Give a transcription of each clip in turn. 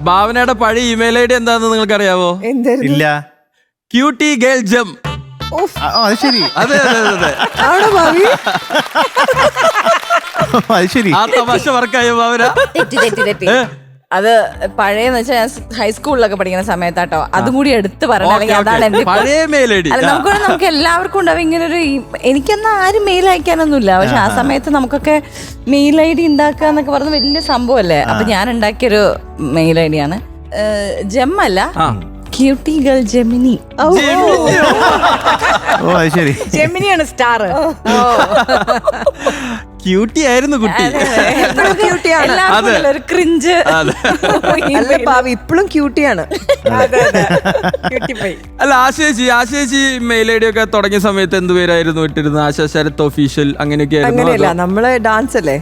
ഭാവനയുടെ പഴയ email ID എന്താണെന്ന് നിങ്ങൾക്ക് അറിയാവോ? ഇല്ല. ക്യൂട്ടി ഗേൾ ജം. അത് ശരി. അതെ അതെ അതെ. ആണോ ഭാവി? അത് ശരി. ആ തമാശ വർക്കായോ ഭാവന? തെറ്റി. അത് പഴയെന്ന് വെച്ചാൽ ഞാൻ ഹൈസ്കൂളിലൊക്കെ പഠിക്കുന്ന സമയത്താട്ടോ. അതും കൂടി എടുത്ത് പറഞ്ഞു. അല്ലെങ്കിൽ അതാണ് എന്റെ പഴയ മെയിൽ ഐഡി. അല്ല, നമുക്ക് എല്ലാവർക്കും ഉണ്ടാവും ഇങ്ങനെ ഒരു. എനിക്കെന്നാ ആരും മെയിൽ അയക്കാനൊന്നുമില്ല. പക്ഷെ ആ സമയത്ത് നമുക്കൊക്കെ മെയിൽ ഐ ഡി ഉണ്ടാക്കുക എന്നൊക്കെ പറഞ്ഞ വലിയ സംഭവമല്ലേ. അപ്പൊ ഞാൻ ഉണ്ടാക്കിയൊരു മെയിൽ ഐ ഡിയാണ്. ജെം അല്ല, ക്യൂട്ടി ഗേൾ ജെമിനി. ശരി. ജെമിനിയാണ് സ്റ്റാർ. ക്യൂട്ടി ആയിരുന്നു കുട്ടി. ഒരു ക്രിഞ്ച്. അല്ല ഭാവി ഇപ്പോഴും ക്യൂട്ടിയാണ്. അല്ല ആശേച്ചി മെയിൽ ഐ ഡി ഒക്കെ തുടങ്ങിയ സമയത്ത് എന്ത് പേരായിരുന്നു ഇട്ടിരുന്നത്? ആശാ ശരത് ഒഫീഷ്യൽ അങ്ങനെയൊക്കെ ആയിരുന്നു? അങ്ങനെയല്ല, നമ്മള് ഡാൻസ് അല്ലേ,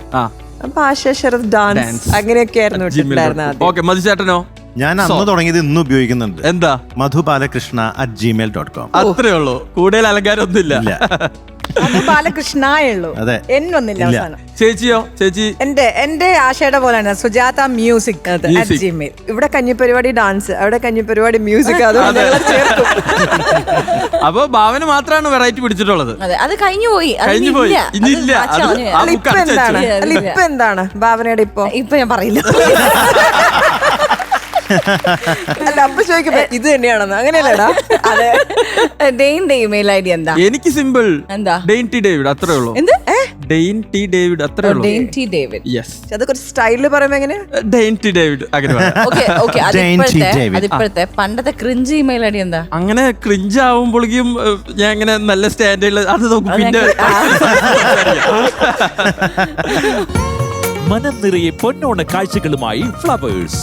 അപ്പൊ ആശാ ശരത് ഡാൻസ് അങ്ങനെയൊക്കെ ആയിരുന്നു ഇട്ടിട്ടുണ്ടായിരുന്നത്. ഓക്കെ, മധുചേട്ടനോ? ഞാൻ അന്ന് തുടങ്ങിയത് ഇന്ന് ഉപയോഗിക്കുന്നുണ്ട്. എന്താ? madhubalakrushna@gmail.com. അത്രേ ഉള്ളൂ, കൂടുതൽ അലങ്കാരം ഒന്നുമില്ല. ബാലകൃഷ്ണയുള്ളൂ, എന്നൊന്നില്ല അവസാനം. ചേച്ചിയോ? ചേച്ചി എന്റെ ആശയുടെ പോലെയാണ് സുജാത മ്യൂസിക് @gmail. ഇവിടെ കഞ്ഞിപ്പരിപാടി ഡാൻസ്, അവിടെ കഞ്ഞിപ്പരിപാടി മ്യൂസിക്. അപ്പൊ ഭാവന മാത്രമാണ് വെറൈറ്റി പിടിച്ചിട്ടുള്ളത്. അത് കഴിഞ്ഞു പോയി. ഇനിയില്ല. ഇപ്പൊ എന്താണ് ഭാവനയുടെ? ഇപ്പൊ ഞാൻ പറയില്ല. അല്ല, അപ്പൊ ചോദിക്കുമ്പോ ഇത് തന്നെയാണെന്ന്. അങ്ങനെയല്ലടാ. അതെ. ഡെയിൻ്റെ ഇമെയിൽ ഐ ഡി എന്താ? എനിക്ക് സിമ്പിൾ. എന്താ? ഡെയിൻ ടി ഡേവിഡ്, അത്രേ ഉള്ളൂ. എന്ത്? ഡെയിൻ ടി ഡേവിഡ്, അത്രേ ഉള്ളൂ. Dane T David. യെസ്. അത് കുറച്ച് സ്റ്റൈലിൽ പറയുമ്പോ എങ്ങനെ? ഡെയിൻ ടി ഡേവിഡ് അങ്ങനെ. ഓക്കെ. അതിപ്പോഴത്തെ പണ്ടത്തെ ക്രിഞ്ച് ഇമെയിൽ ഐ ഡി എന്താ? അങ്ങനെ ക്രിഞ്ച് ആവുമ്പോഴേക്കും ഞാൻ ഇങ്ങനെ നല്ല സ്റ്റാൻഡേർഡിൽ അത് നോക്കും. പിന്നെ മനം നിറയെ പൊന്നോണ കാഴ്ചകളുമായി ഫ്ലവേഴ്സ്.